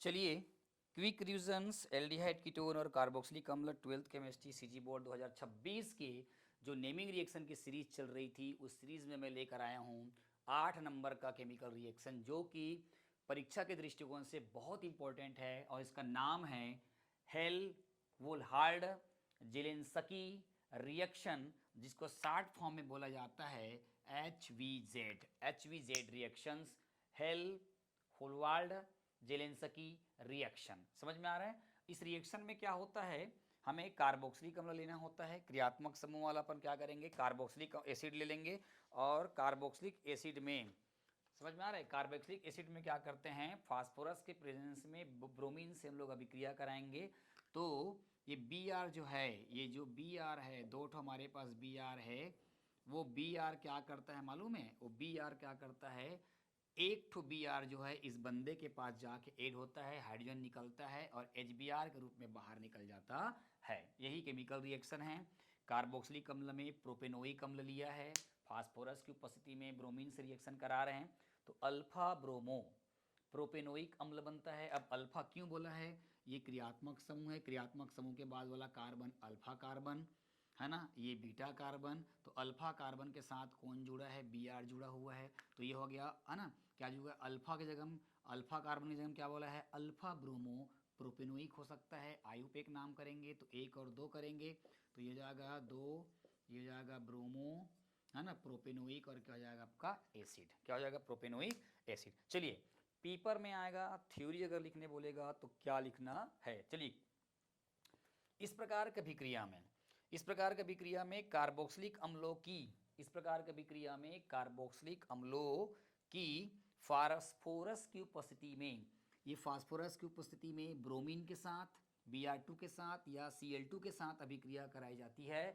चलिए, quick revisions aldehyde ketone और carboxylic अम्ल 12th केमिस्ट्री सीजी बोर्ड 2026 के जो नेमिंग रिएक्शन की सीरीज चल रही थी उस सीरीज में मैं लेकर आया हूँ 8 नंबर का केमिकल रिएक्शन जो कि परीक्षा के दृष्टिकोण से बहुत इंपॉर्टेंट है और इसका नाम है हेल वोल्हार्ड जेलेंस्की रिएक्शन, जिसको शॉर्ट फॉर्म में बोला जाता है HVZ reactions, Hell Volhard Zelinsky reaction. समझ में आ रहा है? इस रिएक्शन में क्या होता है, हमें कार्बोक्सिलिक अम्ल लेना होता है। क्रियात्मक समूह वाला अपन क्या करेंगे, कार्बोक्सिलिक एसिड ले लेंगे और कार्बोक्सिलिक एसिड में, समझ में आ रहा है, कार्बोक्सिलिक एसिड में क्या करते हैं, फास्फोरस के प्रेजेंस में ब्रोमीन से हम लोग अभिक्रिया कराएंगे। तो ये Br जो है, ये जो Br है, दो ठो हमारे पास Br है, वो Br क्या करता है मालूम है, वो Br क्या करता है, एक ठो Br जो है इस बंदे के पास जाके ऐड होता है, हाइड्रोजन निकलता है और HBr के रूप में बाहर निकल जाता है। यही केमिकल रिएक्शन है। कार्बोक्सिलिक अम्ल में प्रोपेनोइक अम्ल लिया है, फास्फोरस की उपस्थिति में ब्रोमीन से रिएक्शन करा रहे हैं, तो अल्फा ब्रोमो प्रोपेनोइक अम्ल बनता है। अब अल्फा क्यों बोला है, ये क्रियात्मक समूह है, क्रियात्मक समूह के बाद वाला कार्बन अल्फा कार्बन है ना, ये बीटा कार्बन, तो अल्फा कार्बन के साथ कौन जुड़ा है, Br जुड़ा हुआ है, तो ये हो गया है ना, क्या जुड़ा, अल्फा की जगह, अल्फा कार्बन की जगह क्या बोला है, अल्फा ब्रोमो प्रोपेनोइक हो सकता है। आयुपेक नाम करेंगे तो 1 और 2 करेंगे, तो ये जाएगा 2, ये जाएगा ब्रोमो है ना, प्रोपेनोइक, और क्या हो जाएगा आपका एसिड, क्या हो जाएगा, प्रोपेनोइक एसिड। चलिए, पेपर में आएगा, थ्योरी अगर लिखने बोलेगा तो क्या लिखना है। चलिए, इस प्रकार की अभिक्रिया में, इस प्रकार की अभिक्रिया में कार्बोक्सिलिक अम्लों की, इस प्रकार की अभिक्रिया में कार्बोक्सिलिक अम्लों की फास्फोरस की उपस्थिति में, ये फास्फोरस की उपस्थिति में ब्रोमीन के साथ, Br2 के साथ या Cl2 के साथ अभिक्रिया कराई जाती है,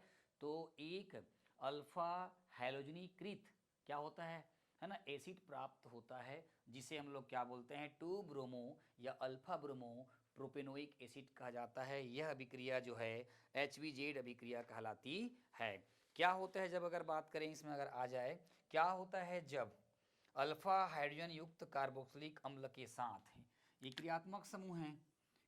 तो एक अल्फा हैलोजनीकृत क्या होता है ना, एसिड प्राप्त होता है, जिसे हम लोग क्या बोलते हैं, 2 ब्रोमो या अल्फा ब्रोमो प्रोपेनोइक एसिड कहा जाता है। यह अभिक्रिया जो है HVZ अभिक्रिया कहलाती है। क्या होता है जब, अगर बात करें इसमें अगर आ जाए, क्या होता है जब अल्फा हाइड्रोजन युक्त कार्बोक्सिलिक अम्ल के साथ, ये क्रियात्मक समूह है,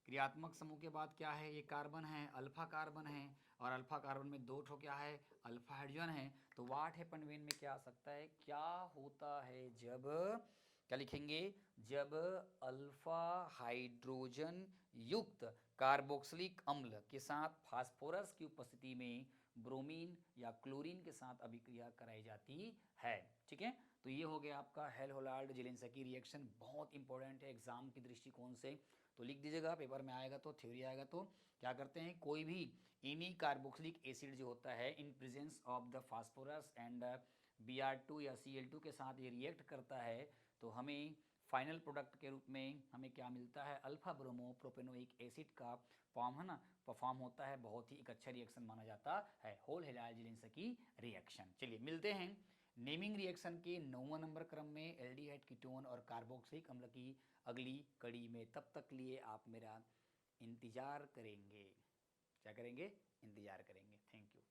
क्रियात्मक समूह के बाद क्या है, ये कार्बन है, अल्फा कार्बन है, और अल्फा कार्बन में दो ठो क्या है, अल्फा हाइड्रोजन है, तो वाट है पनवेन में क्या आ सकता है, क्या होता है जब, क्या लिखेंगे, जब अल्फा हाइड्रोजन युक्त कार्बोक्सिलिक अम्ल के साथ फास्फोरस की उपस्थिति में ब्रोमीन या क्लोरीन के साथ अभिक्रिया कराई जाती है। ठीक है, तो ये हो गया आपका हेल होलार्ड जेलेंस्की रिएक्शन, बहुत इंपॉर्टेंट है एग्जाम की दृष्टिकोण से, तो लिख दीजिएगा, पेपर में आएगा तो, थ्योरी आएगा तो। क्या करते हैं, कोई भी एनी कार्बोक्सिलिक एसिड जो होता है in presence of the phosphorus and Br2 या Cl2 के साथ ये रिएक्ट करता है, तो हमें फाइनल प्रोडक्ट के रूप में हमें क्या मिलता है, अल्फा ब्रोमो प्रोपेनोइक एसिड का फॉर्म है ना, परफॉर्म होता है। बहुत ही एक अच्छा रिएक्शन माना जाता है होल हेलाइड जेलेंस्की रिएक्शन। चलिए मिलते हैं नेमिंग रिएक्शन के 9वां नंबर क्रम में एल्डिहाइड कीटोन और कार्बोक्सिलिक अम्ल की अगली कड़ी में। तब तक लिए आप मेरा इंतजार करेंगे, क्या करेंगे, इंतजार करेंगे। Thank you.